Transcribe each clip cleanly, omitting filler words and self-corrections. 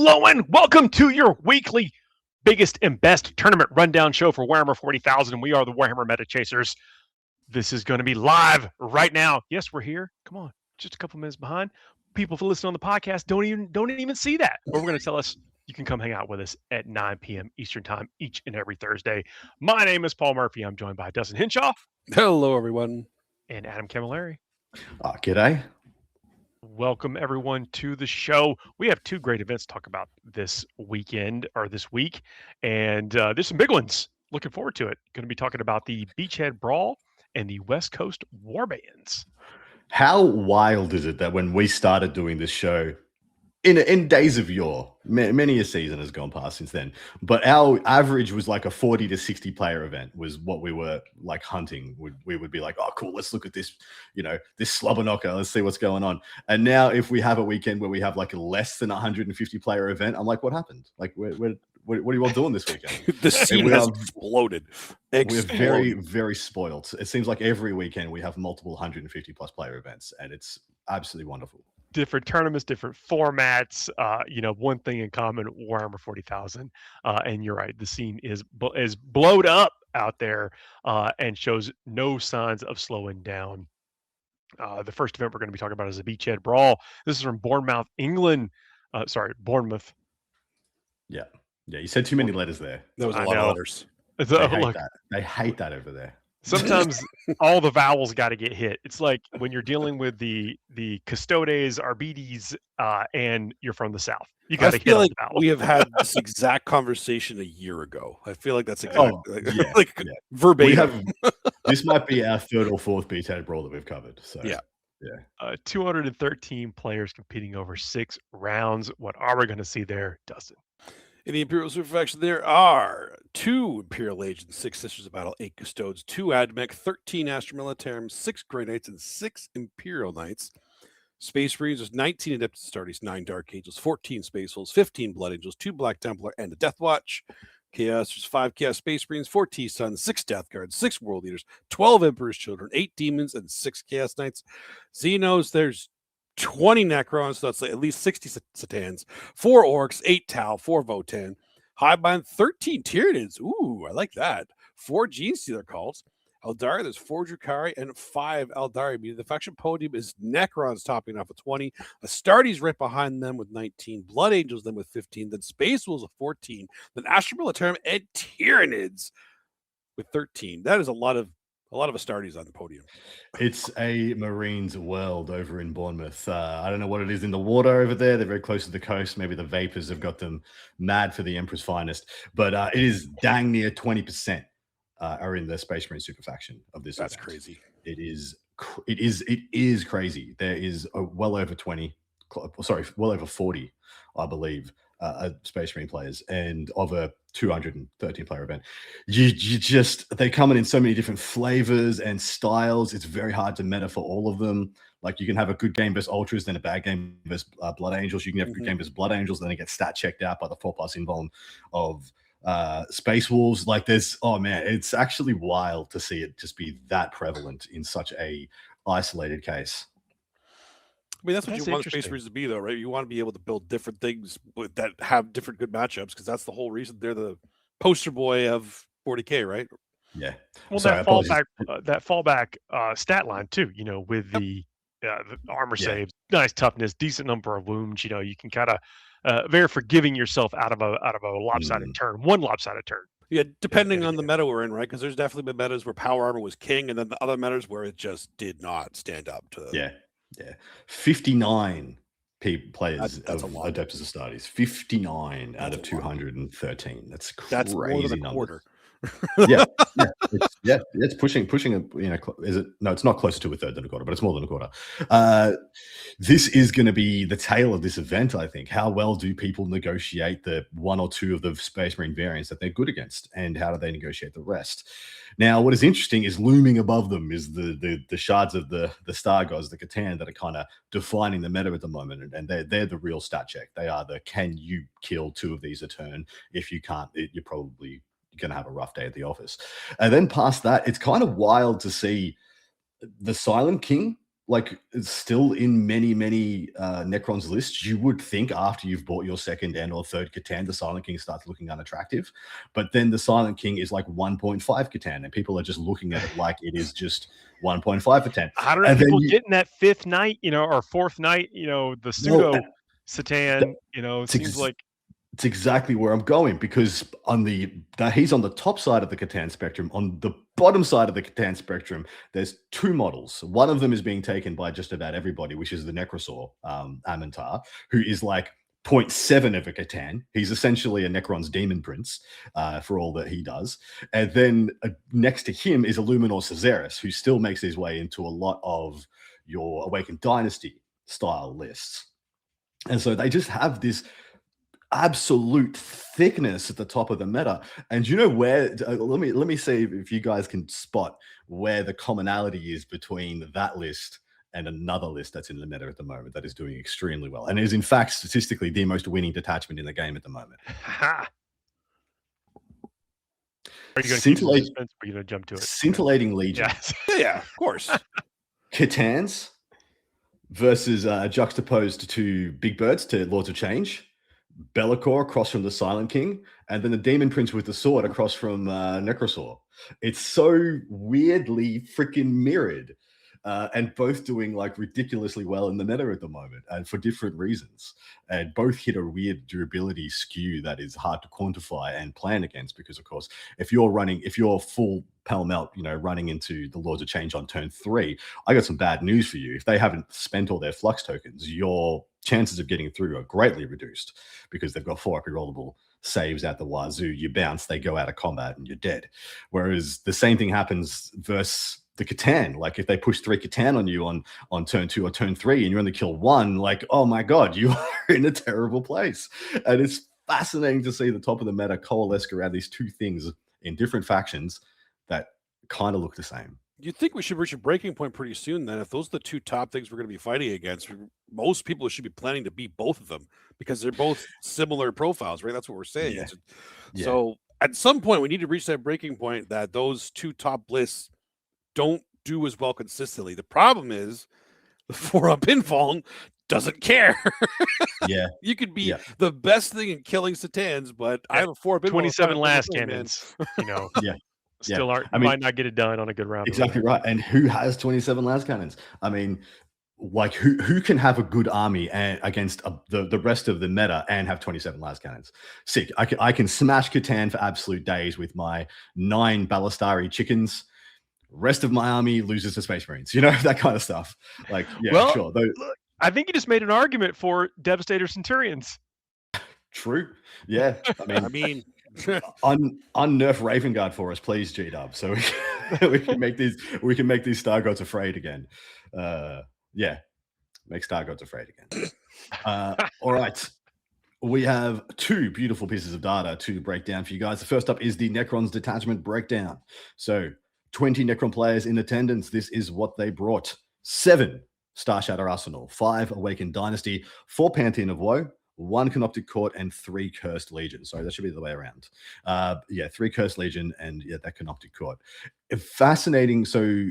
Hello and welcome to your weekly biggest and best tournament rundown show for Warhammer 40,000. We are the Warhammer Meta Chasers. This is going to be live right now. Yes, we're here. Come on, just a couple minutes behind. People who listen on the podcast don't even see that. But we're going to tell us you can come hang out with us at 9 p.m. Eastern Time each and every Thursday. My name is Paul Murphy. I'm joined by Dustin Henshaw. Hello, everyone. And Adam Camilleri. G'day. Welcome everyone to the show. We have two great events to talk about this weekend or this week, and there's some big ones. Looking forward to it. Going to be talking about the Beachhead Brawl and the West Coast Warbands. How wild is it that when we started doing this show, in days of yore, many a season has gone past since then, but our average was like a 40 to 60 player event was what we were like hunting. We would be like, oh, cool, let's look at this, this slobber knocker. Let's see what's going on. And now if we have a weekend where we have like a less than 150 player event, I'm like, what happened? Like, what are you all doing this weekend? The scene has exploded. We're very, very spoiled. It seems like every weekend we have multiple 150 plus player events, and it's absolutely wonderful. Different tournaments, different formats, one thing in common, Warhammer 40,000. And you're right, the scene is blowed up out there and shows no signs of slowing down. The first event we're going to be talking about is the Beachhead Brawl. This is from Bournemouth, England. Bournemouth. Yeah, you said too many letters there. There was a lot of letters. They hate that over there. Sometimes all the vowels got to get hit. It's like when you're dealing with the Custodes, Arbides, and you're from the South. You got to hit all the vowels. We have had this exact conversation a year ago. I feel like that's exactly verbatim. This might be our third or fourth Beachhead Brawl that we've covered. So yeah. 213 players competing over 6 rounds. What are we going to see there, Dustin? In the Imperial Super Faction, there are 2 Imperial Agents, 6 Sisters of Battle, 8 Custodes, 2 Admech, 13 Astra Militarum, 6 Grey Knights, and 6 Imperial Knights. Space Marines, there's 19 Adeptus Astartes, 9 Dark Angels, 14 Space Wolves, 15 Blood Angels, 2 Black Templar, and a Death Watch. Chaos, there's 5 Chaos Space Marines, 4 T-Suns, 6 Death Guards, 6 World Leaders, 12 Emperor's Children, 8 Demons, and 6 Chaos Knights. Xenos, there's 20 Necrons, so that's like at least 60 Satans, 4 Orcs, 8 Tau, 4 Votan, Highbind, 13 Tyranids. Ooh, I like that. 4 Gene Stealer cults. Eldari, there's 4 Drukhari and 5 Eldari. Meaning the faction podium is Necrons topping off with 20. Astartes right behind them with 19. Blood Angels then with 15. Then Space Wolves with 14. Then Astra Militarum and Tyranids with 13. That is a lot of Astartes on the podium. It's a Marines world over in Bournemouth. I don't know what it is in the water over there. They're very close to the coast. Maybe the vapors have got them mad for the Emperor's finest. But it is dang near 20% are in the Space Marine super faction of this. That's event. Crazy. It is crazy. There is well over 40, I believe, Space Marine players, and of a 213 player event. They come in so many different flavors and styles. It's very hard to meta for all of them. Like you can have a good game versus Ultras, then a bad game versus Blood Angels. You can have a good game versus Blood Angels, then it gets stat checked out by the 4+ invuln of Space Wolves. Like it's actually wild to see it just be that prevalent in such a isolated case. I mean, that's what you want Space Marines to be, though, right? You want to be able to build different things that have different good matchups, because that's the whole reason they're the poster boy of 40K, right? Yeah. Well, that fallback stat line too. With the armor saves, nice toughness, decent number of wounds. You can kind of very forgiving yourself out of a lopsided turn, one lopsided turn. Yeah, depending on the meta we're in, right? Because there's definitely been metas where power armor was king, and then the other metas where it just did not stand up to. Yeah. 59 players of Adeptus Astartes. 59 out of 213. That's crazy. That's more than a quarter. It's pushing. Is it? No, it's not closer to a third than a quarter, but it's more than a quarter. This is going to be the tale of this event, I think. How well do people negotiate the 1 or 2 of the Space Marine variants that they're good against, and how do they negotiate the rest? Now, what is interesting is looming above them is the shards of the Star Gods, the Catan, that are kind of defining the meta at the moment, and they're the real stat check. They are the can you kill 2 of these a turn? If you can't, you're probably going to have a rough day at the office. And then past that, it's kind of wild to see the Silent King like it's still in many Necrons lists. You would think after you've bought your second and or third Catan, the Silent King starts looking unattractive, but then the Silent King is like 1.5 Catan, and people are just looking at it like it is just 1.5 Catan. I don't know. People getting that fifth night, or fourth night, the pseudo Catan, seems like. It's exactly where I'm going, because he's on the top side of the Catan spectrum. On the bottom side of the Catan spectrum, there's two models. One of them is being taken by just about everybody, which is the Necrosaur, Amintar, who is like 0.7 of a Catan. He's essentially a Necron's demon prince for all that he does. And then next to him is Illuminor Caesaris, who still makes his way into a lot of your Awakened Dynasty style lists. And so they just have this absolute thickness at the top of the meta. And you know where, let me see if you guys can spot where the commonality is between that list and another list that's in the meta at the moment that is doing extremely well, and is in fact statistically the most winning detachment in the game at the moment. Are you going to keep the suspense, or are you going to jump to it? Scintillating Legion. Yes. Yeah, of course. Catans versus juxtaposed to Big Birds, to Lords of Change. Be'lakor across from the Silent King, and then the Demon Prince with the sword across from Necrosaur. It's so weirdly freaking mirrored, and both doing like ridiculously well in the meta at the moment, and for different reasons. And both hit a weird durability skew that is hard to quantify and plan against, because of course, if you're full pell melt, running into the Lords of Change on turn 3, I got some bad news for you. If they haven't spent all their flux tokens, your chances of getting through are greatly reduced, because they've got 4 rerollable saves at the wazoo. You bounce, they go out of combat, and you're dead. Whereas the same thing happens versus the Catan. Like if they push 3 Catan on you on turn 2 or turn 3, and you only kill 1, like, oh my god, you are in a terrible place. And it's fascinating to see the top of the meta coalesce around these two things in different factions that kind of look the same. You'd think we should reach a breaking point pretty soon then. If those are the two top things we're going to be fighting against, most people should be planning to beat both of them, because they're both similar profiles, right? That's what we're saying. Yeah. So at some point, we need to reach that breaking point that those two top lists don't do as well consistently. The problem is the 4-up Infallen doesn't care. Yeah. You could be the best thing in killing Satans, but I have a 4-up 27 last cannons, Yeah. Still might not get it done on a good round. Exactly right. And who has 27 las cannons? I mean, like who can have a good army against the rest of the meta and have 27 las cannons? Sick. I can smash Catan for absolute days with my 9 Ballistari chickens. Rest of my army loses to Space Marines. That kind of stuff. Like, yeah, well, sure. Look, I think you just made an argument for Devastator Centurions. True. Yeah. I mean. Unnerf Raven Guard for us, please, G-Dub, so we can make these Star Gods afraid again. Make Star Gods afraid again. All right. We have 2 beautiful pieces of data to break down for you guys. The first up is the Necrons detachment breakdown. So 20 Necron players in attendance. This is what they brought. 7 Star Shatter Arsenal, 5 Awakened Dynasty, 4 Pantheon of Woe, 1 Canoptic Court, and 3 Cursed Legion. Sorry, that should be the way around. 3 Cursed Legion and that Canoptic Court. Fascinating. So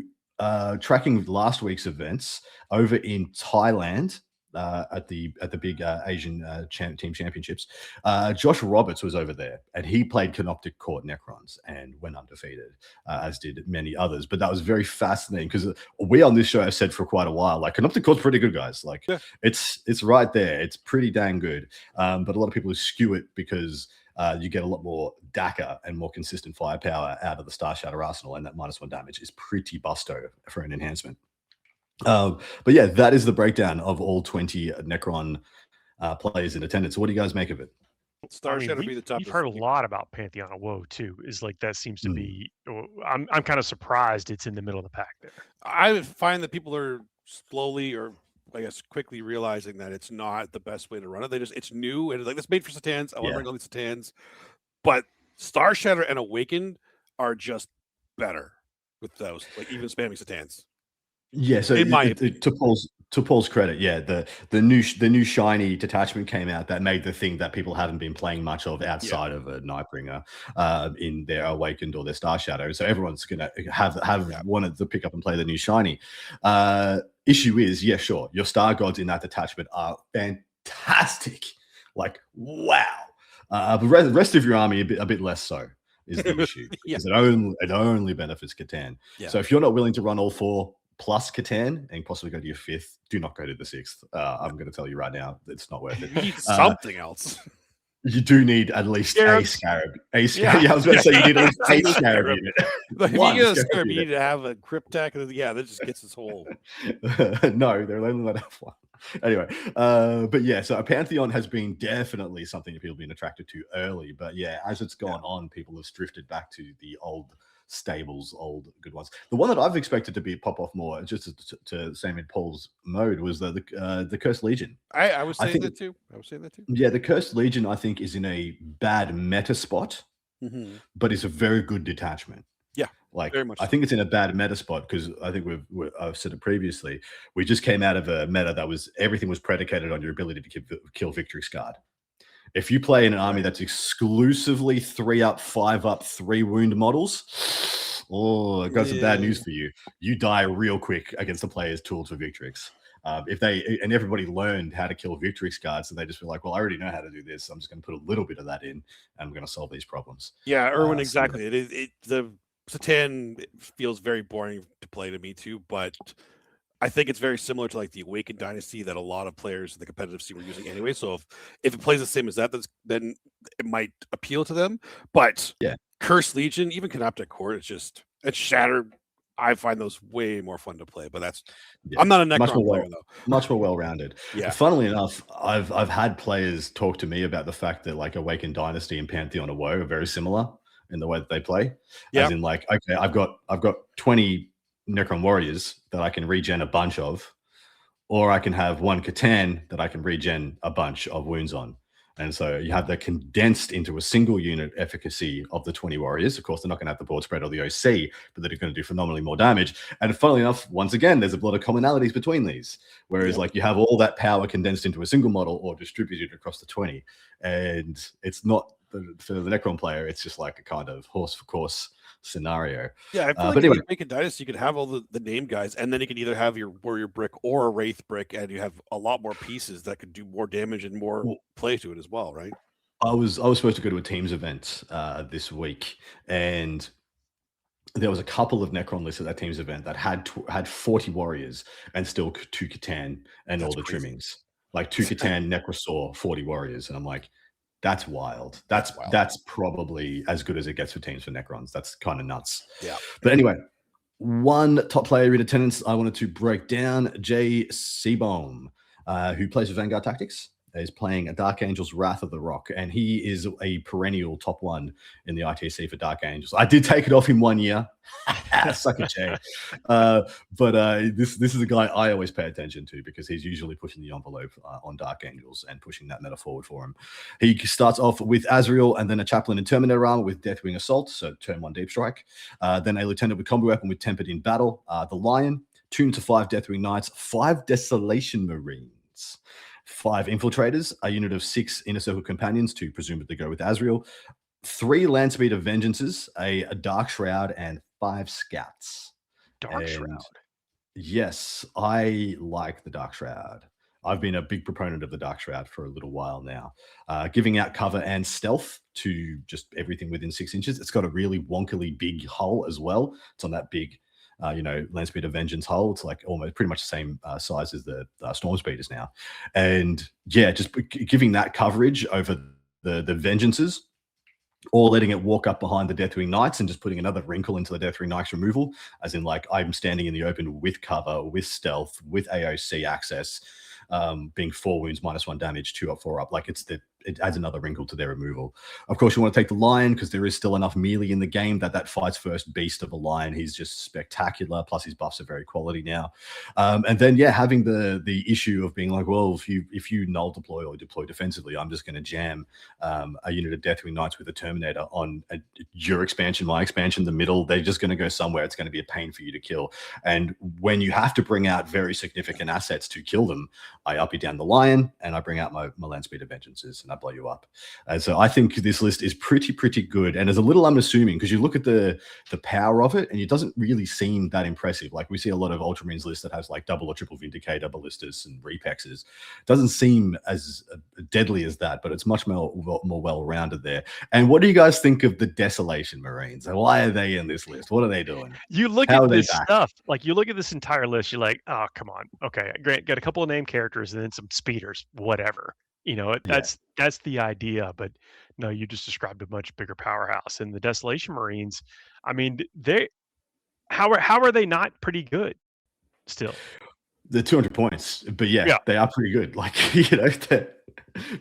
tracking last week's events over in Thailand, at the big Asian team championships, Josh Roberts was over there, and he played Canoptic Court Necrons and went undefeated, as did many others. But that was very fascinating, because we on this show have said for quite a while, like, Canoptic Court's pretty good, guys. Like, it's right there. It's pretty dang good. But a lot of people skew it because you get a lot more DACA and more consistent firepower out of the Star Shatter Arsenal, and that -1 damage is pretty busto for an enhancement. But yeah, that is the breakdown of all 20 Necron players in attendance. So what do you guys make of it? Star Shatter be the top. You've heard a lot about Pantheon of Woe too. Is like that seems to be. I'm kind of surprised it's in the middle of the pack there. I find that people are slowly, or I guess quickly, realizing that it's not the best way to run it. It's new, and it's made for Satans. I want to bring all these Satans, but Star Shatter and Awakened are just better with those, like even spamming Satans. Yeah, so to Paul's credit, the new shiny detachment came out that made the thing that people haven't been playing much of outside of a Nightbringer in their Awakened or their Star Shadow. So everyone's gonna have wanted to pick up and play the new shiny. issue is, yeah, sure, your star gods in that detachment are fantastic. Like, wow. But the rest of your army a bit less so is the issue. Yeah. Because it only benefits Catan. Yeah. So if you're not willing to run all 4 plus Catan and possibly go to your 5th, do not go to the 6th. I'm going to tell you right now, it's not worth it. You need something else. You do need at least a scarab. Yeah. I was going to say you need at least a scarab unit. But if One you get a scarab scarab, you unit. need to have a cryptek. Yeah, that just gets this whole. No, they're only let have one. Anyway, but yeah, so a Pantheon has been definitely something that people have been attracted to early. But yeah, as it's gone on, people have drifted back to the old stables, old good ones. The one that I've expected to be pop off more, just to same in Paul's mode, was the Cursed Legion. I was saying think- that too. Yeah, the Cursed Legion, I think, is in a bad meta spot, but it's a very good detachment. Yeah, like very much I think it's in a bad meta spot because I think I've said it previously. We just came out of a meta that was everything was predicated on your ability to kill Victory Scarred. If you play in an army that's exclusively 3-up, 5-up, 3 wound models, oh, I've got some bad news for you. You die real quick against the player's tools for Victrix. If everybody learned how to kill Victrix guards, so they just were like, well, I already know how to do this. I'm just going to put a little bit of that in, and I'm going to solve these problems. Yeah, Erwin, exactly. The Catan feels very boring to play to me too, but I think it's very similar to like the Awakened Dynasty that a lot of players in the competitive scene were using anyway. So if it plays the same as that, then it might appeal to them. But yeah, Cursed Legion, even Canoptek Court, it's Shattered. I find those way more fun to play, but I'm not a Necron player though. Much more well-rounded. Yeah. Funnily enough, I've had players talk to me about the fact that like Awakened Dynasty and Pantheon of Woe are very similar in the way that they play. Yeah. As in, like, okay, I've got 20 Necron warriors that I can regen a bunch of, or I can have 1 Catan that I can regen a bunch of wounds on. And so you have that condensed into a single unit efficacy of the 20 warriors. Of course, they're not going to have the board spread or the OC, but they're going to do phenomenally more damage. And funnily enough, once again, there's a lot of commonalities between these. Whereas like you have all that power condensed into a single model or distributed across the 20. And it's not, for the Necron player, it's just like a kind of horse for course scenario. Yeah, I feel like if you make a dynasty, you could have all the name guys, and then you can either have your warrior brick or a wraith brick, and you have a lot more pieces that could do more damage and more play to it as well, right? I was supposed to go to a Teams event this week, and there was a couple of Necron lists at that Teams event that had 40 warriors and still 2 Catan and all the trimmings, like 2 Catan, Necrosaur, 40 warriors, and I'm like, that's wild. That's probably as good as it gets for teams for Necrons. That's kind of nuts. Yeah. But anyway, one top player in attendance I wanted to break down, Jay Seabohm, who plays with Vanguard Tactics, is playing a Dark Angels Wrath of the Rock, and he is a perennial top 1 in the ITC for Dark Angels. I did take it off in 1 year. Suck it, Jay. But this is a guy I always pay attention to because he's usually pushing the envelope on Dark Angels and pushing that meta forward for him. He starts off with Azrael and then a Chaplain in Terminator armor with Deathwing Assault, so turn 1 Deep Strike. Then a Lieutenant with Combo Weapon with Tempered in Battle. The Lion, tuned to 5 Deathwing Knights, 5 Desolation Marines, 5 Infiltrators, a unit of 6 Inner Circle Companions to presumably go with Azrael, 3 Landspeeder Vengeances, a Dark Shroud, and 5 Scouts. Dark Shroud. Yes, I like the Dark Shroud. I've been a big proponent of the Dark Shroud for a little while now. Giving out cover and stealth to just everything within 6 inches. It's got a really wonkily big hull as well. It's on that big Landspeeder Vengeance hull. It's like almost pretty much the same size as the Storm Speeders now. And yeah, just giving that coverage over the Vengeances, or letting it walk up behind the Deathwing Knights and just putting another wrinkle into the Deathwing Knights removal, as in like I'm standing in the open with cover, with stealth, with AOC access, being 4 wounds, -1 damage, 2 up, 4 up. Like it adds another wrinkle to their removal. Of course, you want to take the Lion because there is still enough melee in the game that fights first beast of a Lion. He's just spectacular. Plus, his buffs are very quality now. And then, yeah, having the issue of being like, well, if you null deploy or deploy defensively, I'm just going to jam a unit of Deathwing Knights with a Terminator on your expansion, my expansion, the middle. They're just going to go somewhere. It's going to be a pain for you to kill. And when you have to bring out very significant assets to kill them, I up you down the Lion and I bring out my Landspeeder Vengeances. And that blow you up. And so I think this list is pretty good, and is a little unassuming because you look at the power of it, and it doesn't really seem that impressive. Like we see a lot of Ultramarines lists that has like double or triple Vindicator, ballistas, and repexes. Doesn't seem as deadly as that, but it's much more well-rounded there. And what do you guys think of the Desolation Marines? And why are they in this list? What are they doing? You look How at are they this back? stuff, like you look at this entire list, you're like, oh, come on. Okay, great. Got a couple of name characters and then some speeders, whatever. You know, Yeah. that's the idea. But no, you just described a much bigger powerhouse. And the Desolation Marines, I mean, how are they not pretty good still? The 200 points, but yeah, Yeah. they are pretty good. Like,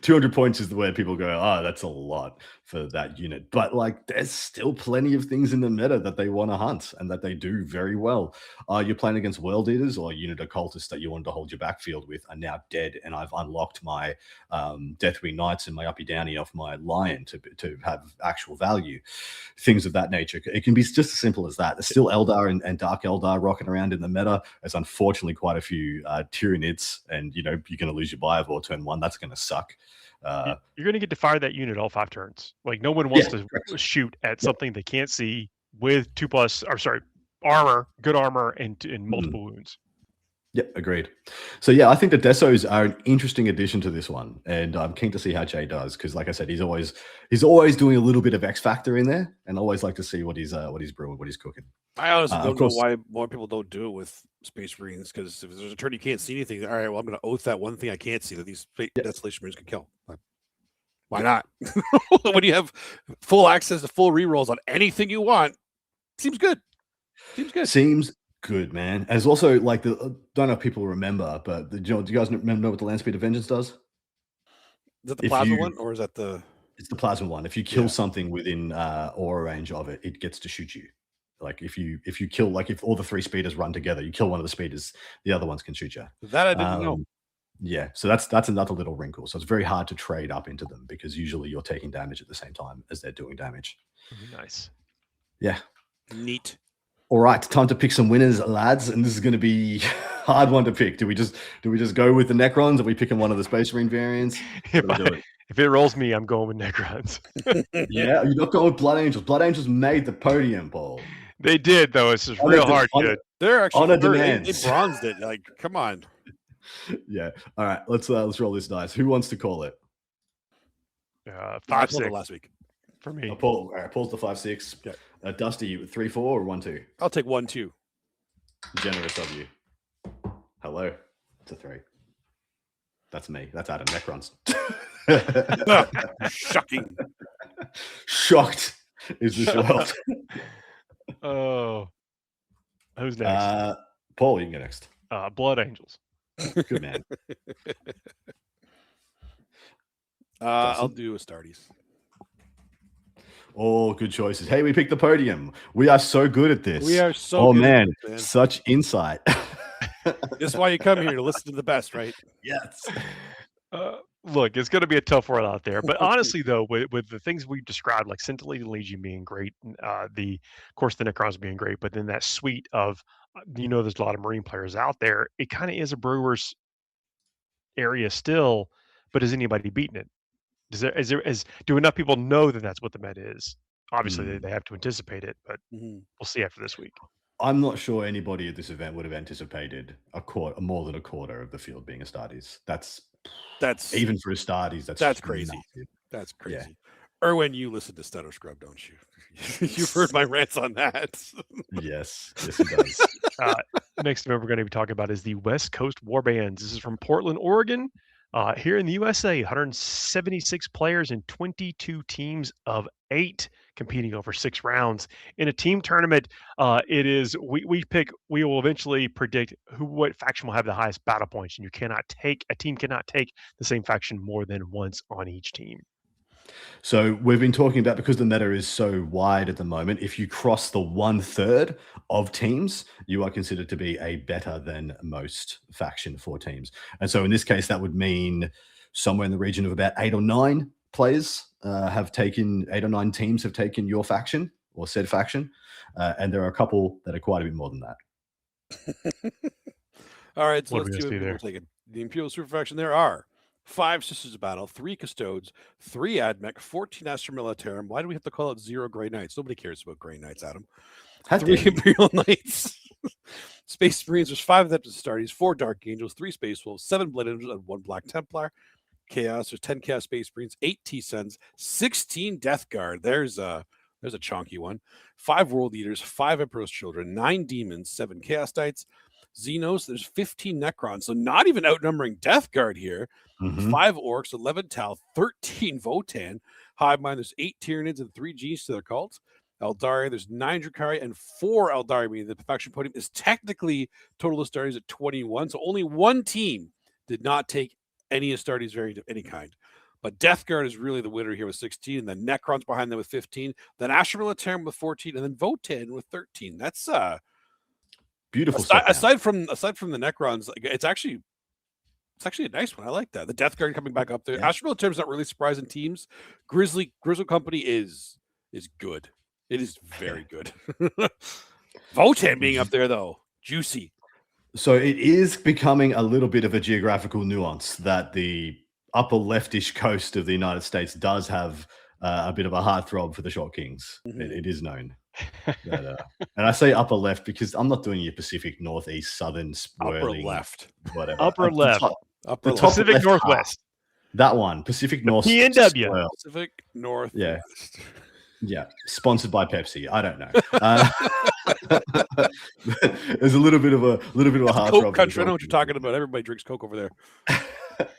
200 points is the way people go, oh, that's a lot for that unit. But like, there's still plenty of things in the meta that they want to hunt and that they do very well. You're playing against World Eaters or unit occultists that you wanted to hold your backfield with are now dead, and I've unlocked my Deathwing Knights and my Uppy Downy off my Lion to have actual value. Things of that nature. It can be just as simple as that. There's still Eldar and Dark Eldar rocking around in the meta. There's unfortunately quite a few Tyranids, and you're going to lose your Biovore turn 1. That's going to suck. You're going to get to fire that unit all 5 turns. Like no one wants to shoot at something they can't see with 2+ armor, good armor, and multiple wounds. Yeah, agreed. So yeah, I think the Desos are an interesting addition to this one, and I'm keen to see how Jay does, because like I said, he's always doing a little bit of X factor in there, and I always like to see what he's brewing, what he's cooking. I honestly don't know why more people don't do it with Space Marines, because if there's a turn you can't see anything, all right, well, I'm going to oath that one thing I can't see that these Desolation Marines can kill. Why not? When you have full access to full rerolls on anything you want, seems good. Seems good, man. And it's also like don't know if people remember, but do you guys know what the Land Speed of Vengeance does? Is that the plasma one, or is that the? It's the plasma one. If you kill something within aura range of it, it gets to shoot you. Like if you kill, like if all the 3 speeders run together, you kill one of the speeders, the other ones can shoot you. That I didn't know. Yeah, so that's another little wrinkle. So it's very hard to trade up into them because usually you're taking damage at the same time as they're doing damage. Nice. Yeah. Neat. All right, time to pick some winners, lads, and this is going to be a hard one to pick. Do we just go with the Necrons? Are we picking one of the Space Marine variants? If it rolls me, I'm going with Necrons. Yeah, you're not going with Blood Angels. Blood Angels made the podium, Paul. They did, though. It's just real hard. They're actually they bronzed it. Like, come on. Yeah. All right. Let's roll this dice. Who wants to call it? 5-6 last week for me. Paul. All right. Paul's the 5-6. Yeah. Dusty, 3-4 or 1-2? I'll take 1-2. Generous of you. Hello. It's a 3. That's me. That's Adam Necrons. Shocking. Shocked is this world. Oh. Who's next? Paul, you can go next. Blood Angels. Good man. I'll do Astartes. All good choices. Hey, we picked the podium. We are so good at this. We are so good man, at this, man. Such insight. This is why you come here to listen to the best, right? Yes. Look, it's going to be a tough world out there. But honestly, though, with the things we've described, like Scintillating Legion being great, of course, the Necrons being great, but then that suite of, there's a lot of Marine players out there. It kind of is a Brewers area still, but is anybody beating it? Do enough people know that that's what the meta is? Obviously, they have to anticipate it, but we'll see after this week. I'm not sure anybody at this event would have anticipated more than a quarter of the field being Astartes. That's even for Astartes. That's crazy. Massive. That's crazy. Yeah. Erwin, you listen to Stutter Scrub, don't you? You've heard my rants on that. Yes, he does. Next event we're going to be talking about is the West Coast Warbands. This is from Portland, Oregon. Here in the USA, 176 players and 22 teams of 8 competing over 6 rounds. In a team tournament, we will eventually predict what faction will have the highest battle points, and a team cannot take the same faction more than once on each team. So we've been talking about, because the meta is so wide at the moment, if you cross the 1/3 of teams, you are considered to be a better than most faction for teams. And so in this case, that would mean somewhere in the region of about 8 or 9 players 8 or 9 teams have taken your faction or said faction. And there are a couple that are quite a bit more than that. All right, so let's see what we're taking. The Imperial Super Faction, there are 5 Sisters of Battle, 3 Custodes, 3 Admech, 14 Astra Militarum. Why do we have to call it 0 Grey Knights? Nobody cares about Grey Knights, Adam. How 3 dare you? Imperial Knights. Space Marines, there's 5 Adeptus Astartes, 4 Dark Angels, 3 Space Wolves, 7 Blood Angels, and 1 Black Templar. Chaos, there's 10 Chaos Space Marines, 8 T-Sens, 16 Death Guard. There's a chonky one. 5 World Eaters, 5 Emperor's Children, 9 Demons, 7 Chaos Knights, Xenos, there's 15 Necrons, so not even outnumbering Death Guard here. Mhm. 5 Orcs, 11 Tal, 13 Votan. Hive Mind, there's 8 Tyranids and 3 Gs to their cult. Eldari, there's 9 Drukhari and 4 Eldari, meaning the perfection podium is technically total Astartes at 21. So only one team did not take any Astartes variant of any kind. But Death Guard is really the winner here with 16, and then Necrons behind them with 15, then Astra Militarum with 14, and then Votan with 13. That's Beautiful aside from the Necrons, like, it's actually a nice one. I like that. The Death Guard coming back up there. Yeah. Astra Militarum is not really surprising teams. Grizzle Company is good. It is very good. Votan being up there though, juicy. So it is becoming a little bit of a geographical nuance that the upper leftish coast of the United States does have a bit of a heartthrob for the Short Kings. Mhm. It is known. But, and I say upper left because I'm not doing your Pacific, northeast, southern, Upper swirling, left. whatever. Upper The left. top- Upper the left. top Pacific left Northwest. that one, Pacific North. PNW. swirl. Pacific North. Yeah. Yeah, sponsored by Pepsi. I don't know. There's a little bit of a heartthrob. Coke country. I know what you're talking about. Everybody drinks Coke over there.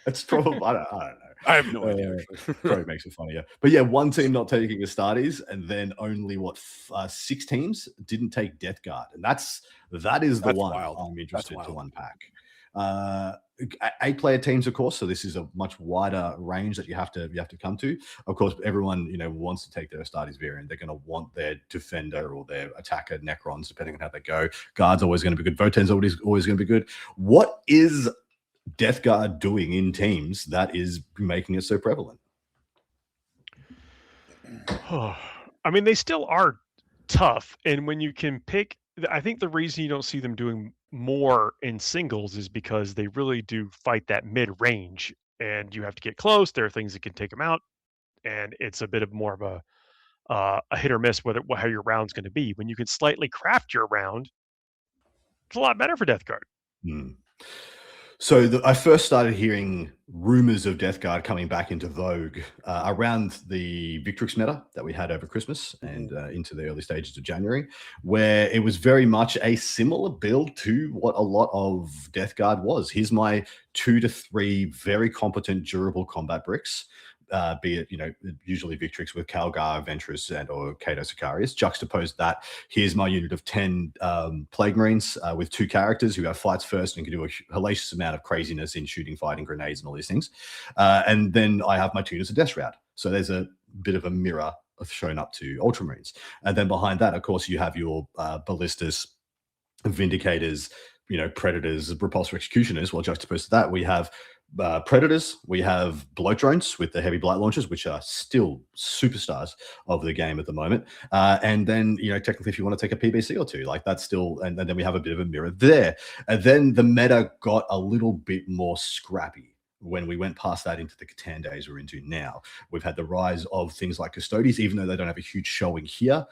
It's probably I don't know. I have no idea. Probably makes it funnier. But yeah, one team not taking Astartes, and then only 6 teams didn't take Death Guard, and that is the That's one wild. I'm interested That's to wild. unpack. 8-player teams, of course, so this is a much wider range that you have to come to. Of course, everyone wants to take their Astartes variant. They're going to want their defender or their attacker Necrons, depending on how they go. Guard's always going to be good. Votan's always going to be good. What is Death Guard doing in teams that is making it so prevalent? I mean, they still are tough. And when you can pick, I think the reason you don't see them doing more in singles is because they really do fight that mid range and you have to get close. There are things that can take them out. And it's a bit of more of a hit or miss how your round's going to be. When you can slightly craft your round, it's a lot better for Death Guard. So I first started hearing rumors of Death Guard coming back into vogue around the Victrix meta that we had over Christmas and into the early stages of January, where it was very much a similar build to what a lot of Death Guard was. Here's my 2 to 3 very competent, durable combat bricks. Be it, usually Victrix with Calgar, Ventress, or Kato Sicarius. Juxtapose that. Here's my unit of 10 Plague Marines with 2 characters who have fights first and can do a hellacious amount of craziness in shooting, fighting, grenades, and all these things. And then I have my 2 units of Death Shroud. So there's a bit of a mirror shown up to Ultramarines. And then behind that, of course, you have your Ballistas, Vindicators, Predators, Repulsor Executioners. Well, juxtaposed to that, we have Predators, we have Bloat Drones with the heavy blight launchers, which are still superstars of the game at the moment. And then, technically, if you want to take a PBC or 2, like that's still, and then we have a bit of a mirror there. And then the meta got a little bit more scrappy when we went past that into the Catan days we're into now. We've had the rise of things like Custodes, even though they don't have a huge showing here.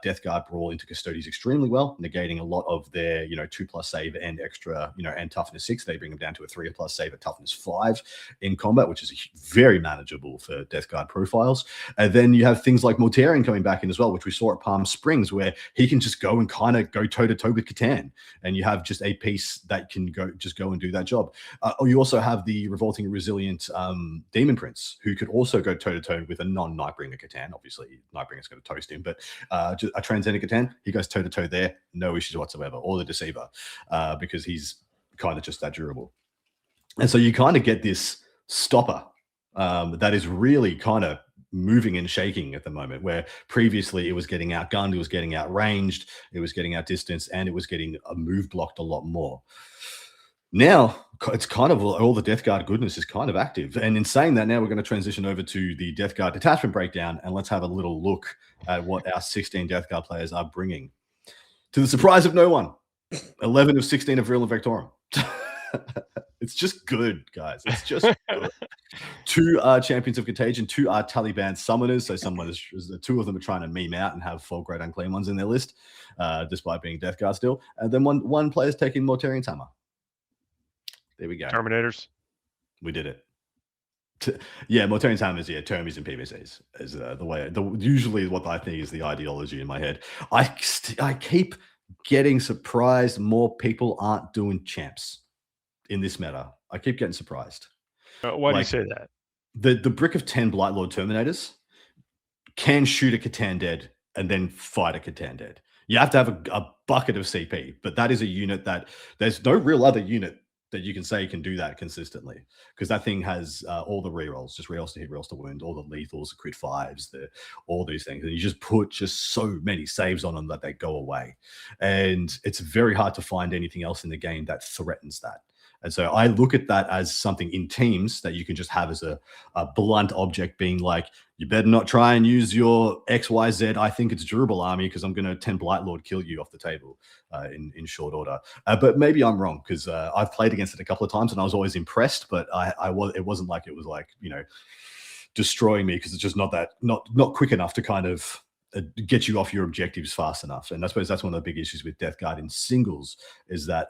Death Guard brawl into Custodes extremely well, negating a lot of their 2+ save and extra, and toughness 6. They bring them down to a 3+ save at toughness 5 in combat, which is very manageable for Death Guard profiles. And then you have things like Mortarion coming back in as well, which we saw at Palm Springs, where he can just go and kind of go toe-to-toe with Catan, and you have just a piece that can go and do that job. You also have the Revolting Resilient Demon Prince, who could also go toe-to-toe with a non-Nightbringer Catan. Obviously, Nightbringer's going to toast him, but just a Transcendent Catan, he goes toe-to-toe there, no issues whatsoever, or the Deceiver, because he's kind of just that durable. And so you kind of get this stopper that is really kind of moving and shaking at the moment, where previously it was getting outgunned, it was getting outranged, it was getting outdistanced, and it was getting move blocked a lot more. Now it's kind of all the Death Guard goodness is kind of active. And in saying that, now we're going to transition over to the Death Guard detachment breakdown, and let's have a little look at what our 16 Death Guard players are bringing. To the surprise of no one, 11 of 16 are Virulent Vectorum. It's just good, guys. It's just good. 2 are Champions of Contagion, 2 are Taliban Summoners. So the 2 of them are trying to meme out and have 4 Great Unclean ones in their list, despite being Death Guard still. And then one player's taking Mortarian's Hammer. There we go. Terminators. We did it. Yeah, Mortarian's Hammer is Termies and PVCs is the way. Usually what I think is the ideology in my head. I keep getting surprised more people aren't doing champs in this meta. I keep getting surprised. Why do you say that? The brick of 10 Blightlord Terminators can shoot a Catan dead and then fight a Catan dead. You have to have a bucket of CP, but that is a unit that there's no real other unit that you can say can do that consistently, because that thing has all the rerolls, just rerolls to hit, rerolls to wound, all the lethals, the crit 5s, all these things, and you just put so many saves on them that they go away, and it's very hard to find anything else in the game that threatens that. And so I look at that as something in teams that you can just have as a blunt object, being like, you better not try and use your XYZ, I think it's durable army, because I'm going to 10 Blightlord kill you off the table in short order. But maybe I'm wrong, because I've played against it a couple of times and I was always impressed, but it wasn't like it was like, destroying me, because it's just not quick enough to kind of get you off your objectives fast enough. And I suppose that's one of the big issues with Death Guard in singles, is that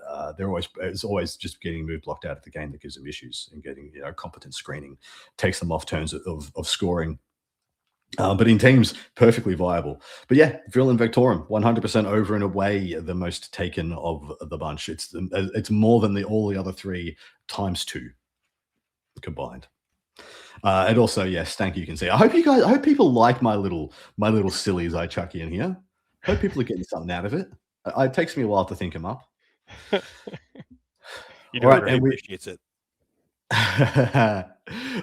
it's always just getting move blocked out of the game that gives them issues, and getting competent screening takes them off turns of scoring. But in teams, perfectly viable. But yeah, Virulent Vectorum, 100% over and away the most taken of the bunch. It's more than all the other 3 times 2 combined. And also, yeah, Stanky, you can see. I hope people like my little sillies I chuck in here. I hope people are getting something out of it. It takes me a while to think them up. You know, right, appreciates it.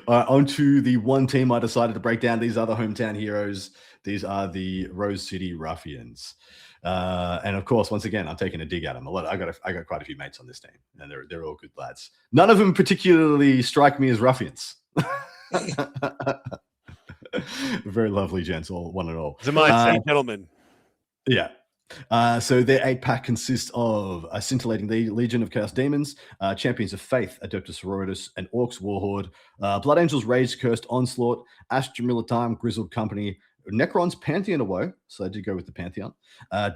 On to the one team I decided to break down. These are the hometown heroes. These are the Rose City Ruffians. And of course, once again, I'm taking a dig at them. I got quite a few mates on this team, and they're all good lads. None of them particularly strike me as ruffians. Very lovely gents, one and all. It's a mindset, gentlemen. Yeah. So their 8-pack consists of a Scintillating Legion of Chaos Demons, Champions of Faith, Adeptus Sororitas, and Orcs Warhorde, Blood Angels Rage, Cursed Onslaught, Astra Militarm, Grizzled Company, Necron's Pantheon of Woe, so I did go with the Pantheon.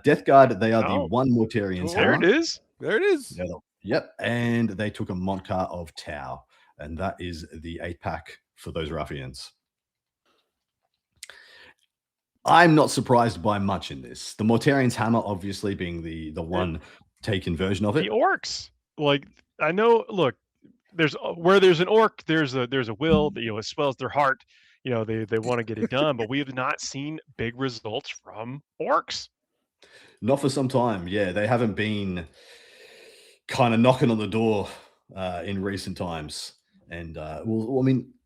Death Guard, they are the one Mortarian's There Hammer. it is. There it is. Yep. And they took a Montcar of Tau, and that is the 8-pack for those ruffians. I'm not surprised by much in this. The Mortarian's Hammer, obviously, being the one taken version of it. The orcs, like, I know. Look, where there's an orc, there's a will that it swells their heart. They want to get it done, but we have not seen big results from orcs. Not for some time. Yeah, they haven't been kind of knocking on the door in recent times. And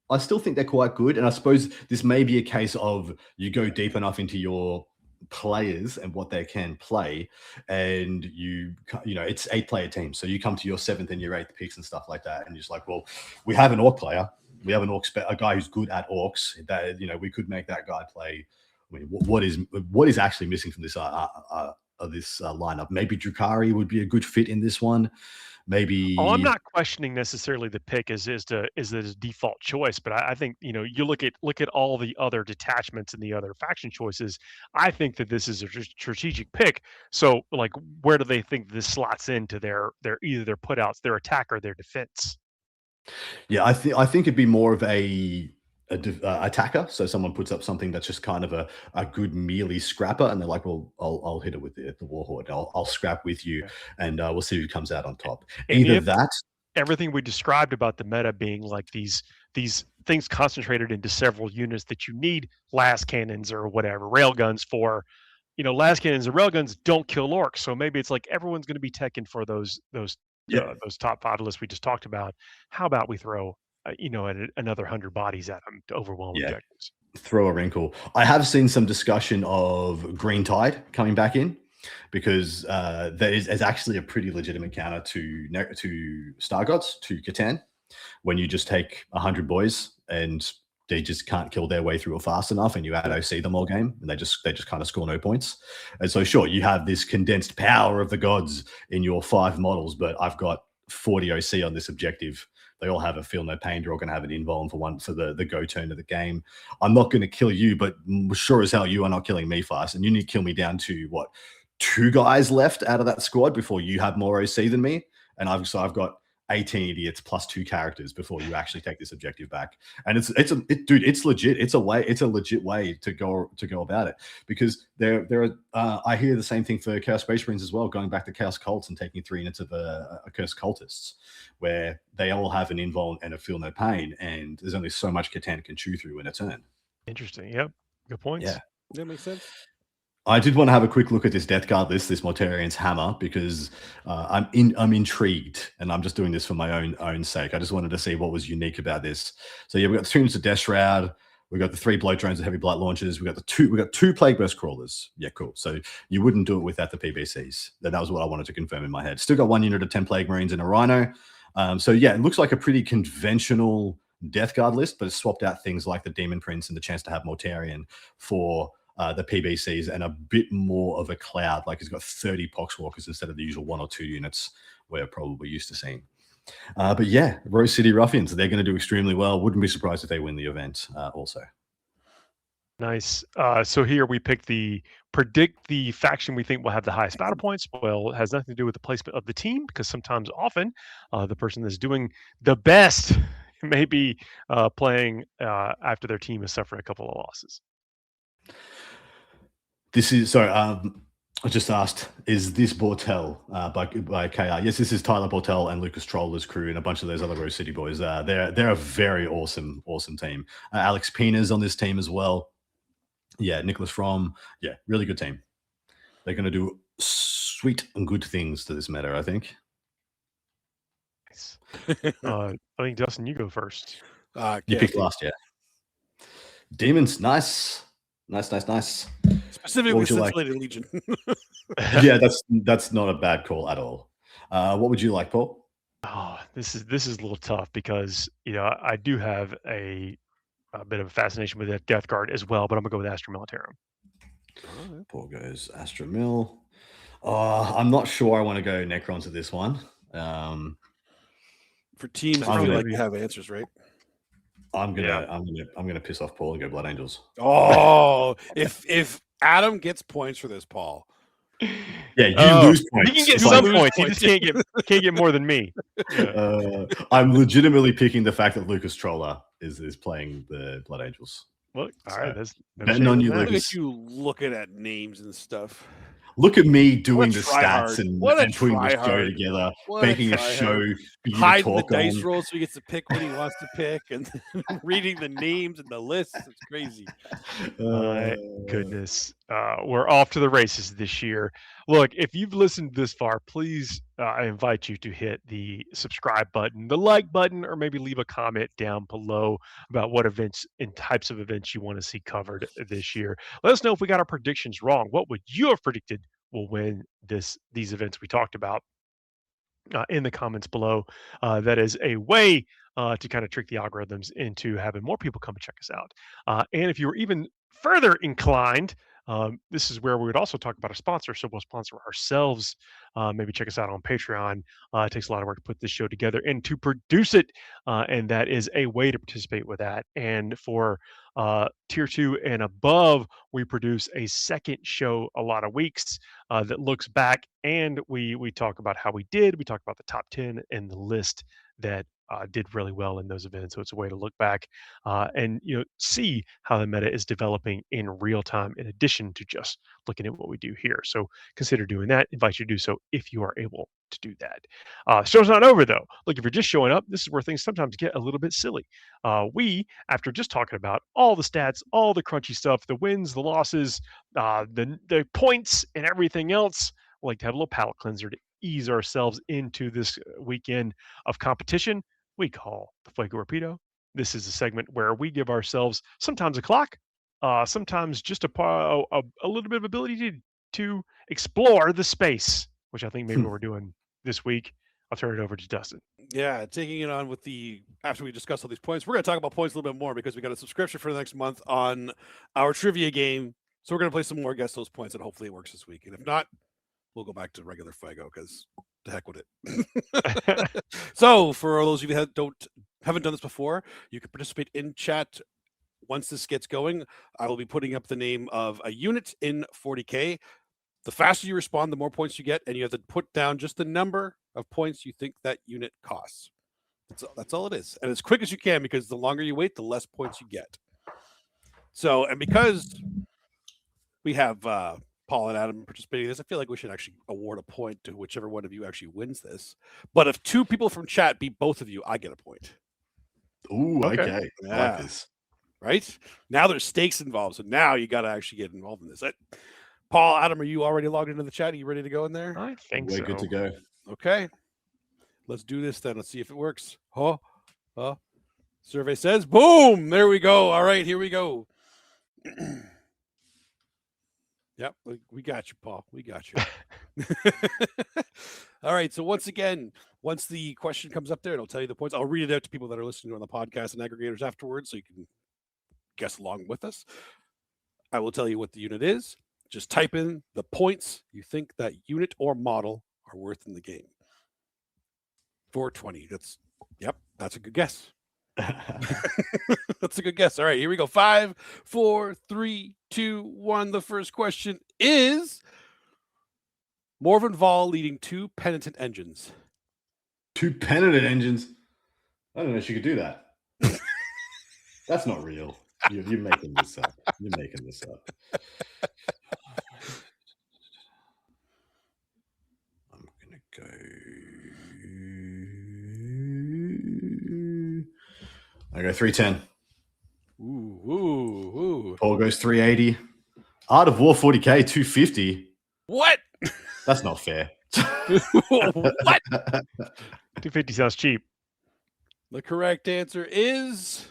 I still think they're quite good. And I suppose this may be a case of you go deep enough into your players and what they can play, and it's 8-player teams. So you come to your 7th and your 8th picks and stuff like that, and you're just like, well, we have an orc player. We have a guy who's good at orcs. That we could make that guy play. I mean, what is actually missing from this lineup? Maybe Drukhari would be a good fit in this one. Maybe. I'm not questioning necessarily the pick is the default choice, but I think you look at all the other detachments and the other faction choices. I think that this is a strategic pick. So, like, where do they think this slots into their either their putouts, their attack, or their defense? Yeah, I think it'd be more of a attacker. So someone puts up something that's just kind of a good melee scrapper, and they're like, well, I'll hit it with the Warhorde. I'll scrap with you, and we'll see who comes out on top. Either that, everything we described about the meta being like these things concentrated into several units that you need las cannons or whatever railguns for. Las cannons and railguns don't kill orcs, so maybe it's like everyone's going to be teching for those top 5 lists we just talked about. How about we throw another 100 bodies at them to overwhelm objectives? Throw a wrinkle. I have seen some discussion of Green Tide coming back in, because there is actually a pretty legitimate counter to Star Gods, to Catan, when you just take 100 boys and they just can't kill their way through it fast enough, and you out OC them all game, and they just kind of score no points. And so, sure, you have this condensed power of the gods in your 5 models, but I've got 40 OC on this objective. They all have a feel no pain. You're all going to have an invuln for the go turn of the game. I'm not going to kill you, but sure as hell you are not killing me fast. And you need to kill me down to what, 2 guys left out of that squad before you have more OC than me. And I've got 18 idiots plus 2 characters before you actually take this objective back. And dude, it's legit. It's a legit way to go about it, because there are I hear the same thing for Chaos Space Marines as well, going back to Chaos Cults and taking 3 units of a Curse Cultists, where they all have an invuln and a feel no pain, and there's only so much Catan can chew through in a turn. Interesting. Yep. Good points. Yeah. That makes sense. I did want to have a quick look at this Death Guard list, this Mortarian's Hammer, because I'm intrigued, and I'm just doing this for my own sake. I just wanted to see what was unique about this. So yeah, we got the 2 units of Death Shroud, we got the 3 blow drones and heavy blight launchers, we got 2 Plague Burst crawlers. Yeah, cool. So you wouldn't do it without the PBCs. That was what I wanted to confirm in my head. Still got 1 unit of 10 Plague Marines and a Rhino. So yeah, it looks like a pretty conventional Death Guard list, but it's swapped out things like the Demon Prince and the chance to have Mortarion for the PBCs and a bit more of a cloud. Like, it's got 30 Poxwalkers instead of the usual 1 or 2 units we're probably used to seeing. But yeah, Rose City Ruffians, they're going to do extremely well. Wouldn't be surprised if they win the event also. Nice. So here we predict the faction we think will have the highest battle points. Well, it has nothing to do with the placement of the team, because often the person that's doing the best may be playing after their team has suffered a couple of losses. This is, sorry, I just asked, is this Bortel by KR? Yes, this is Tyler Bortel and Lucas Troller's crew and a bunch of those other Rose City boys. They're a very awesome team. Alex Pina's on this team as well. Yeah, Nicholas Fromm. Yeah, really good team. They're going to do sweet and good things to this meta, I think. Nice. I think, Dustin, you go first. You picked last, yeah. Demons, nice. Specifically, Scintillating Legion. Yeah, that's not a bad call at all. What would you like, Paul? Oh, this is a little tough, because I do have a bit of a fascination with that Death Guard as well, but I'm gonna go with Astra Militarum. Paul goes Astra Mil. I'm not sure I want to go Necrons at this one. For teams, I feel like you have answers, right? I'm gonna piss off Paul and go Blood Angels. Oh, if Adam gets points for this, Paul. Yeah, you lose points. He can get some points. He just can't get more than me. Yeah. I'm legitimately picking the fact that Lucas Troller is playing the Blood Angels. Look, all right, that's betting on you, Look Lucas. at you looking at names and stuff. Look at me doing the stats and putting this show together, making a show for you hiding to talk the dice on. rolls so he gets to pick what he wants to pick, and reading the names and the lists. It's crazy. My goodness. We're off to the races this year. Look, if you've listened this far, please, I invite you to hit the subscribe button, the like button, or maybe leave a comment down below about what events and types of events you want to see covered this year. Let us know if we got our predictions wrong. What would you have predicted will win these events we talked about in the comments below? That is a way to kind of trick the algorithms into having more people come and check us out. And if you were even further inclined, this is where we would also talk about a sponsor. So we'll sponsor ourselves. Maybe check us out on Patreon. It takes a lot of work to put this show together and to produce it. And that is a way to participate with that. And for tier 2 and above, we produce a second show a lot of weeks that looks back, and we talk about how we did. We talk about the top 10 and the list that did really well in those events. So it's a way to look back and see how the meta is developing in real time, in addition to just looking at what we do here. So consider doing that. Invite you to do so if you are able to do that. Show's not over though. Look, if you're just showing up, this is where things sometimes get a little bit silly. We, after just talking about all the stats, all the crunchy stuff, the wins, the losses, the points, and everything else, like to have a little palate cleanser to ease ourselves into this weekend of competition we call the Fuego Rapido. This is a segment where we give ourselves sometimes a clock, sometimes just a little bit of ability to explore the space, which I think maybe we're doing this week. I'll turn it over to Dustin. Yeah, taking it on with after we discuss all these points, we're going to talk about points a little bit more, because we got a subscription for the next month on our trivia game. So we're going to play some more, guess those points, and hopefully it works this week. And if not, we'll go back to regular Fuego, because to heck with it. So for those of you that haven't done this before, you can participate in chat. Once this gets going, I will be putting up the name of a unit in 40K. The faster you respond, the more points you get, and you have to put down just the number of points you think that unit costs. That's all it is. And as quick as you can, because the longer you wait, the less points you get. So, and because we have Paul and Adam participating in this, I feel like we should actually award a point to whichever one of you actually wins this. But if 2 people from chat beat both of you, I get a point. Ooh, okay. Yeah. I like this. Right? Now there's stakes involved. So now you got to actually get involved in this. Paul, Adam, are you already logged into the chat? Are you ready to go in there? I think We're so. good to go. Okay. Let's do this then. Let's see if it works. Survey says, boom. There we go. All right, here we go. Yep, we got you, Paul. We got you. All right. So once again, once the question comes up there, it'll tell you the points. I'll read it out to people that are listening on the podcast and aggregators afterwards, so you can guess along with us. I will tell you what the unit is. Just type in the points you think that unit or model are worth in the game. 420. That's a good guess. That's a good guess. All right, here we go. 5, 4, 3, 2, 1. The first question is Morven Vol leading 2 penitent engines. 2 penitent engines. I don't know if you could do that. That's not real. You're making this up. You're making this up. I'm gonna go. I go 310. Ooh. Paul goes 380. Art of War 40K 250. What? That's not fair. What? 250 sounds cheap. The correct answer is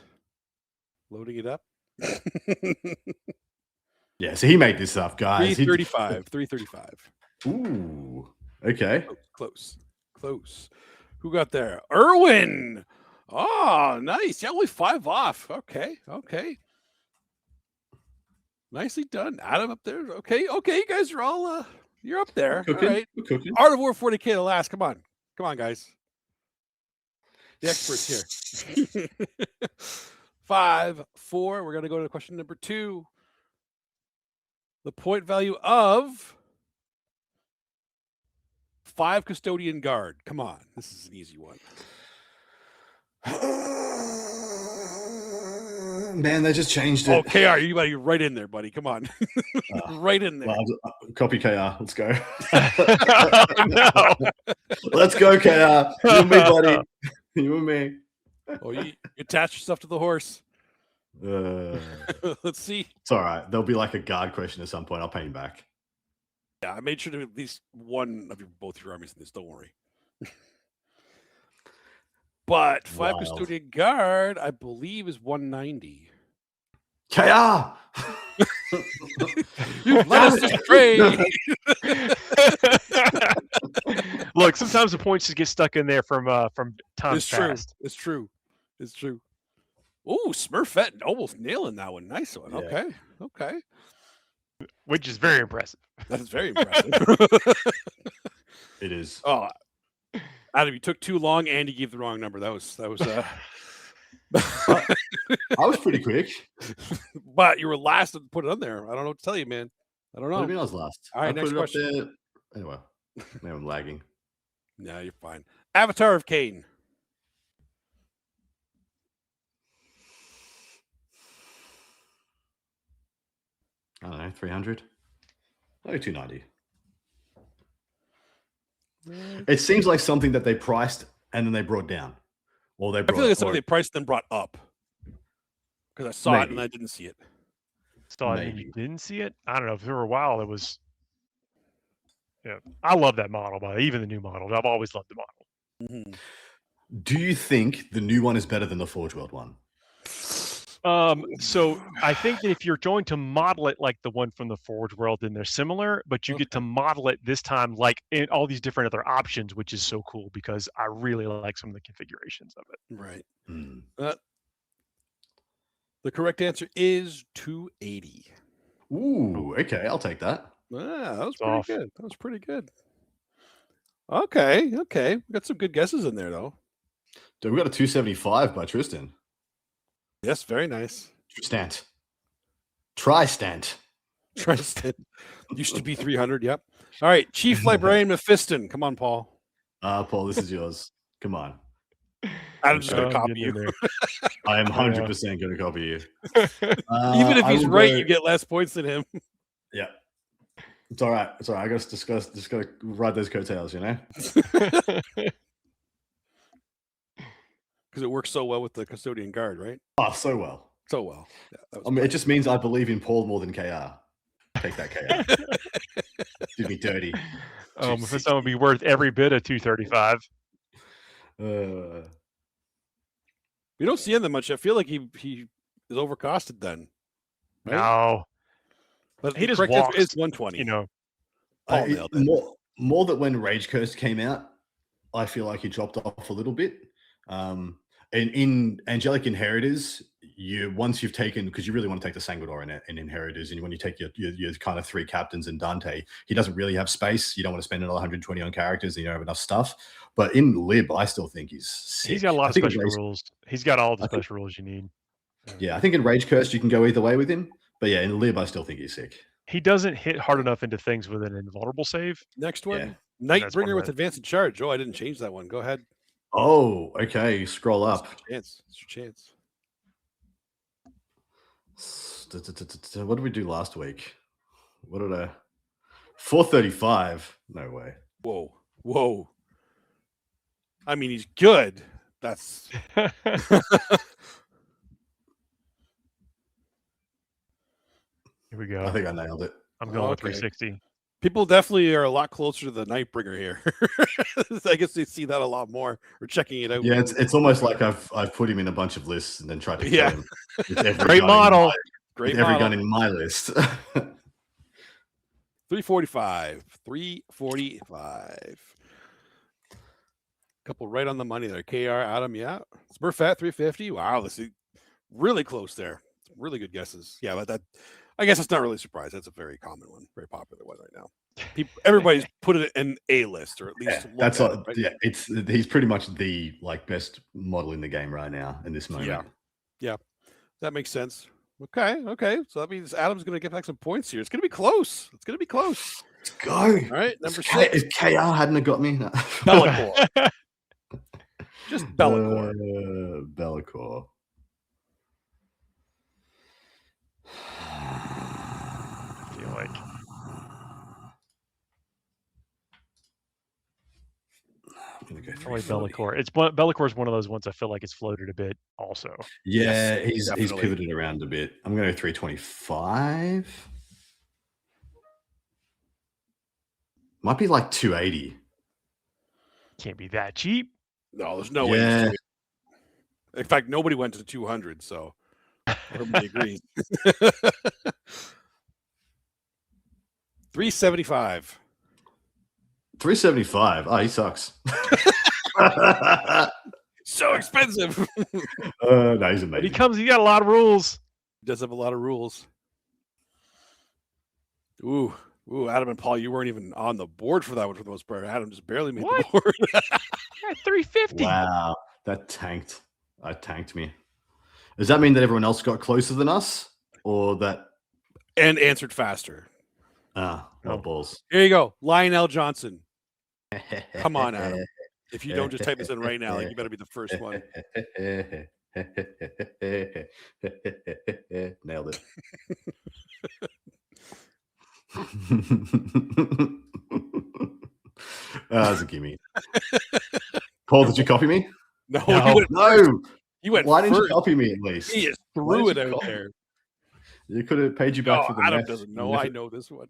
loading it up. Yeah, so he made this up, guys. 335. 335. Ooh. Okay. Close. Who got there? Erwin. Oh, nice. Yeah, only 5 off. Okay. Nicely done. Adam up there. Okay. You guys are all you're up there. We're cooking. All right. We're cooking. Art of War 40K the last. Come on, guys. The experts here. 5, 4. We're gonna go to question number 2. The point value of 5 custodian guard. Come on, this is an easy one. Man, they just changed it. Oh, KR, you're right in there, buddy. Come on. Right in there. Well, copy KR. Let's go. No. Let's go, KR. You and me, buddy. You and me. Oh, you attach yourself to the horse. Let's see. It's all right. There'll be like a guard question at some point. I'll pay him back. Yeah, I made sure to at least one of both your armies in this. Don't worry. But 5 Wild. custodian guard, I believe, is 190. KR! You've led us astray. Look, sometimes the points just get stuck in there from times past. It's true. Oh, Smurfette almost nailing that one. Nice one. Yeah. Okay. Which is very impressive. That is very impressive. It is. Oh, Adam, you took too long and you gave the wrong number. That was I was pretty quick. But you were last to put it on there. I don't know what to tell you, man. I don't know. What do you mean I was last? All right, I next put it up question. there. Anyway, now I'm lagging. No, you're fine. Avatar of Cain. I don't know, 300. Oh, 290. It seems like something that they priced and then they brought down. Or they I brought, feel like it's something they priced and brought up. Because I saw it and I didn't see it. Saw it and you didn't see it? I don't know. For a while, it was... Yeah, I love that model, but even the new model. I've always loved the model. Mm-hmm. Do you think the new one is better than the Forge World one? So I think that if you're going to model it like the one from the Forge World, then they're similar, but you get to model it this time like in all these different other options, which is so cool because I really like some of the configurations of it. Right. Mm. The correct answer is 280. Ooh, okay, I'll take that. That was pretty good. Okay. We got some good guesses in there, though. Dude, we got a 275 by Tristan. Yes, very nice. Tristant. Tristant. Tristan. Used to be 300. Yep. All right. Chief Librarian Mephiston. Come on, Paul. Paul, this is yours. Come on. I'm just going to I'm copy getting in you. there. I am 100% going to copy you. Even if I he's will right, go- you get less points than him. Yeah. It's all right. I got to just got to ride those coattails, you know? Because it works so well with the custodian guard, right? Oh, so well. So well. Yeah, that was I mean, it just means I believe in Paul more than KR. Take that, KR. Did me dirty. If it's would be worth every bit of 235. we don't see him that much. I feel like he is overcosted then. Right? No, But he the just correct answer walks. is 120. You know, Paul nailed it. More that when Rage Curse came out, I feel like he dropped off a little bit. And in Angelic Inheritors, once you've taken, because you really want to take the Sanguidor in Inheritors, and when you take your kind of 3 captains and Dante, he doesn't really have space. You don't want to spend another 120 on characters, and you don't have enough stuff. But in Lib, I still think he's sick. he's got a lot of special rules. He's got all the special rules you need. Yeah, I think in Rage Curse you can go either way with him. But yeah, in Lib, I still think he's sick. He doesn't hit hard enough into things with an invulnerable save. Next one. Yeah. Nightbringer with advance and charge. Oh, I didn't change that one. Go ahead. Oh, okay. Scroll up. It's your chance. What did we do last week? What did I? 435. No way. Whoa. I mean, he's good. That's Here we go. I think I nailed it. I'm going with 360. People definitely are a lot closer to the Nightbringer here. I guess they see that a lot more. Or checking it out. Yeah, it's almost like I've put him in a bunch of lists and then tried to kill him. With every Great gun model. Great every model. gun in my list. 345. 345. Couple right on the money there. KR, Adam, yeah. Smurfette, 350. Wow, this is really close there. Really good guesses. Yeah, but that I guess it's not really a surprise. That's a very common one, very popular one right now. Everybody's put it in a list, or at least that's at it, right? Yeah. He's pretty much the best model in the game right now in this moment. Yeah, that makes sense. Okay. So that means Adam's going to get back some points here. It's going to be close. Let's go. All right, number 6. If KR hadn't have got me, no. Be'lakor. Just Be'lakor. Be'lakor. I feel like I'm gonna go probably 340. Be'lakor. Be'lakor is one of those ones I feel like it's floated a bit also. Yeah, Yes, he's definitely. pivoted around a bit. I'm going to go 325. Might be like 280. Can't be that cheap. No, there's no way. In fact, nobody went to 200, so everybody agrees. 375. 375. Oh, he sucks. So expensive. No, he's But amazing. he got a lot of rules. He does have a lot of rules. Ooh, Adam and Paul, you weren't even on the board for that one for the most part. Adam just barely made the board. Yeah, 350. Wow, that tanked. That tanked me. Does that mean that everyone else got closer than us, or that? And answered faster. Balls. Here you go, Lionel Johnson. Come on, Adam. If you don't just type this in right now, like you better be the first one. Nailed it. That's a gimme. Paul, did you copy me? No, No. You went Why didn't you first. copy me at least? He just Why threw it didn't you out copy? there. You could have paid you back No, for the Adam meth. doesn't know. I know this one.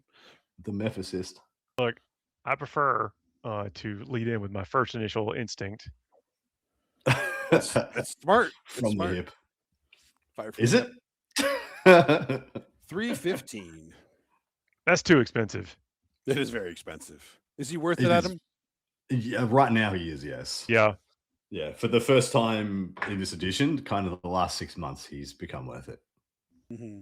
The meth assist. Look, I prefer to lead in with my first initial instinct. That's smart. From It's smart. the hip. Fire from Is the it? hip. 315. That's too expensive. It is very expensive. Is he worth It it, is. Adam? Yeah, right now he is, yes. Yeah. Yeah, for the first time in this edition, kind of the last 6 months, he's become worth it. Mm-hmm.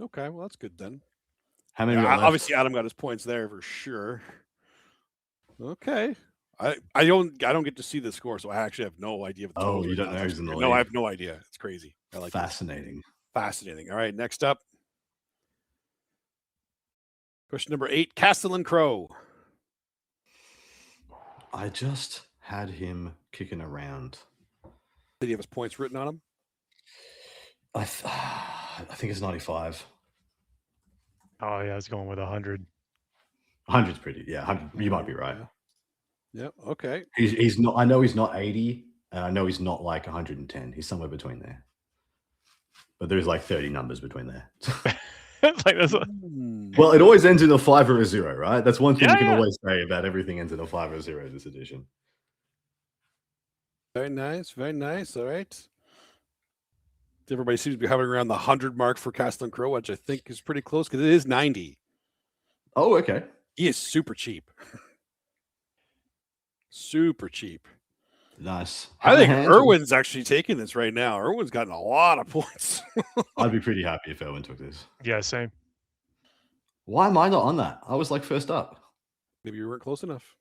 Okay, well, that's good then. How many? Yeah, we got left? obviously, Adam got his points there for sure. Okay. I don't get to see the score, so I actually have no idea. What the Oh, totals you right don't now. know It's who's in the actually- No, I lead. have no idea. It's crazy. I like this. Fascinating. Fascinating. All right, next up. Question number 8, Castellan Crow. I just had him kicking around. Did he have his points written on him? I think it's 95. Oh yeah, I was going with 100. 100's pretty. Yeah, 100. You might be right. Yeah. Okay. He's not. I know he's not 80, and I know he's not like 110. He's somewhere between there. But there's like 30 numbers between there. It's like this. Well, it always ends in a 5 or a 0, right? That's one thing Yeah, you can yeah. always say about everything ends in a 5 or 0 this edition. Very nice. Very nice. All right. Everybody seems to be hovering around the 100 mark for Castellan Crow, which I think is pretty close because it is 90. Oh, okay. He is super cheap. Super cheap. Nice. I think Hand- Irwin's actually taking this right now. Irwin's gotten a lot of points. I'd be pretty happy if Erwin took this. Yeah, same. Why am I not on that? I was like first up. Maybe you weren't close enough.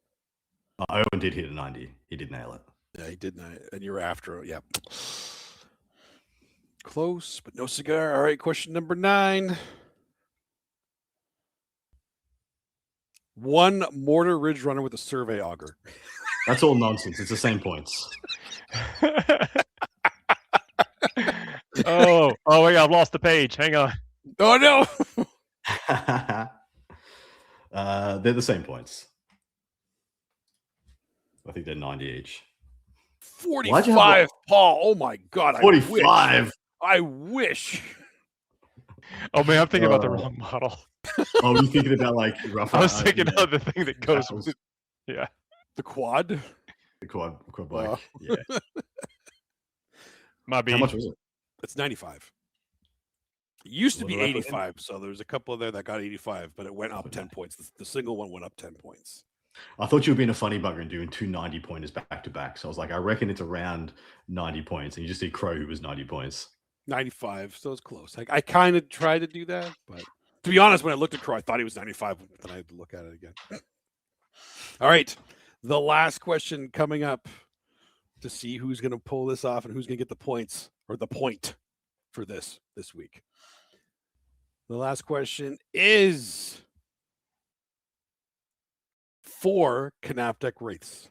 Erwin did hit a 90. He did nail it. Yeah, he did. And you were after it. Yeah. Close, but no cigar. All right, question number 9. One Mortar Ridge Runner with a survey auger. That's all nonsense. It's the same points. oh wait, I've lost the page. Hang on. Oh no. They're the same points. I think they're 90 each. 45, Paul. Oh my God. 45. I wish. Oh man, I'm thinking about the wrong model. Oh, were you thinking about like rough? I was thinking of the thing that goes with it. Yeah. The quad. The quad bike. Yeah. Might be. How much was it? It's 95. It used to What be did I put in? 85, so there's a couple there that got 85, but it went up 10 points. The single one went up 10 points. I thought you were being a funny bugger and doing 2 90-pointers back to back. So I was like, I reckon it's around 90 points. And you just did Crow, who was 90 points. 95, so it's close. I kind of tried to do that, but to be honest, when I looked at Crow, I thought he was 95, but then I had to look at it again. All right, the last question coming up to see who's going to pull this off and who's going to get the points or the point for this week. The last question is 4 Canaptech Wraiths.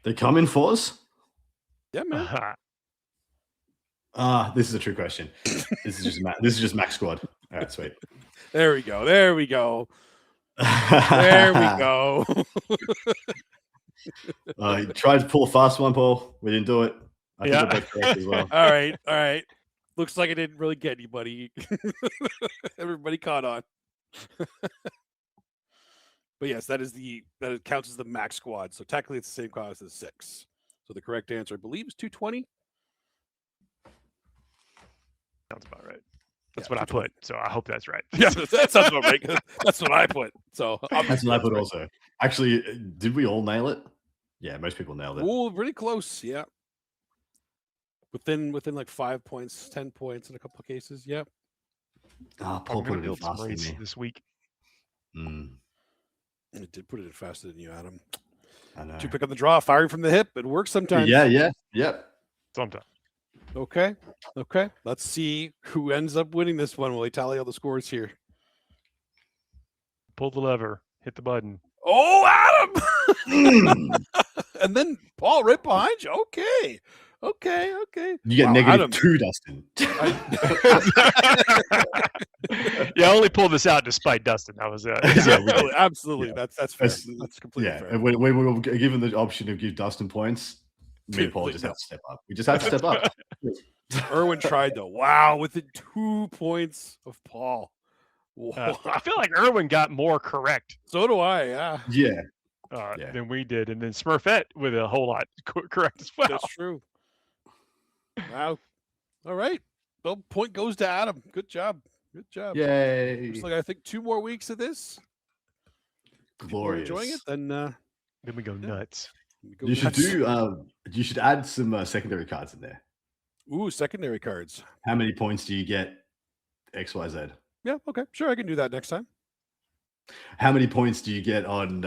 They come in 4s? Yeah, man. This is a true question. This is just max squad. All right, sweet. There we go. There we go. There we go. Tried to pull a fast one, Paul. We didn't do it. I think Yeah. we're both correct as well. All right. All right. Looks like I didn't really get anybody. Everybody caught on. But yes, that counts as the max squad. So technically it's the same cost as 6. So the correct answer, I believe, is 220. Sounds about right. That's what I put. So I hope that's right. Yeah, that sounds about right. That's what I put. So That's what I put also. Actually, did we all nail it? Yeah, most people nailed it. Oh, pretty close. Yeah. Within like 5 points, 10 points in a couple of cases. Yep. Paul I'm put gonna it in build some faster than rates me. this week. It did put it in faster than you, Adam. I know. 2 pick on the draw, firing from the hip. It works sometimes. Yeah. Yep. Sometimes. Okay. Let's see who ends up winning this one. Will we tally all the scores here? Pull the lever. Hit the button. Oh, Adam! And then Paul right behind you. Okay. You get Wow, negative Adam. 2, Dustin. Yeah, I only pulled this out despite Dustin. That was Absolutely. Yeah. That's fair. That's- That's completely Yeah, fair. and when we were given the option of give Dustin points, me and Paul just had to step up. We just had to step up. Erwin tried though. Wow, within 2 points of Paul. Wow. I feel like Irwin got more correct So do I. Yeah, Yeah. than we did, and then Smurfette with a whole lot correct as well. that's true. Wow. All right. Well, point goes to Adam. Good job. Yay. Looks like I think 2 more weeks of this. People are Glorious. enjoying it. Then Then we go nuts. we go You should nuts. you should add some secondary cards in there. Ooh, secondary cards. How many points do you get XYZ? Yeah. Okay. Sure, I can do that next time. How many points do you get on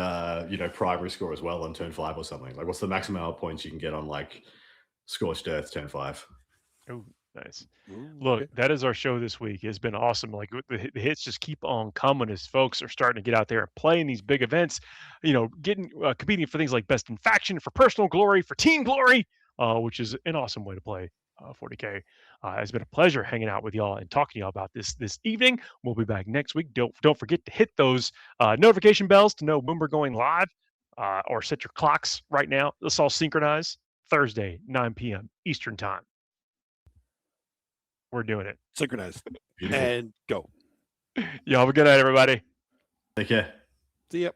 primary score as well on turn 5 or something? Like, what's the maximum amount of points you can get on like Scorched Earth turn 5? Oh, nice. Ooh, Look, okay. that is our show this week. It's been awesome. Like the hits just keep on coming as folks are starting to get out there and play in these big events. Getting competing for things like best in faction, for personal glory, for team glory, which is an awesome way to play 40K. It's been a pleasure hanging out with y'all and talking to y'all about this evening. We'll be back next week. Don't forget to hit those notification bells to know when we're going live, or set your clocks right now. Let's all synchronize. Thursday, 9 p.m. Eastern Time. We're doing it. Synchronize. Beautiful. And go. Y'all have a good night, everybody. Take care. See ya.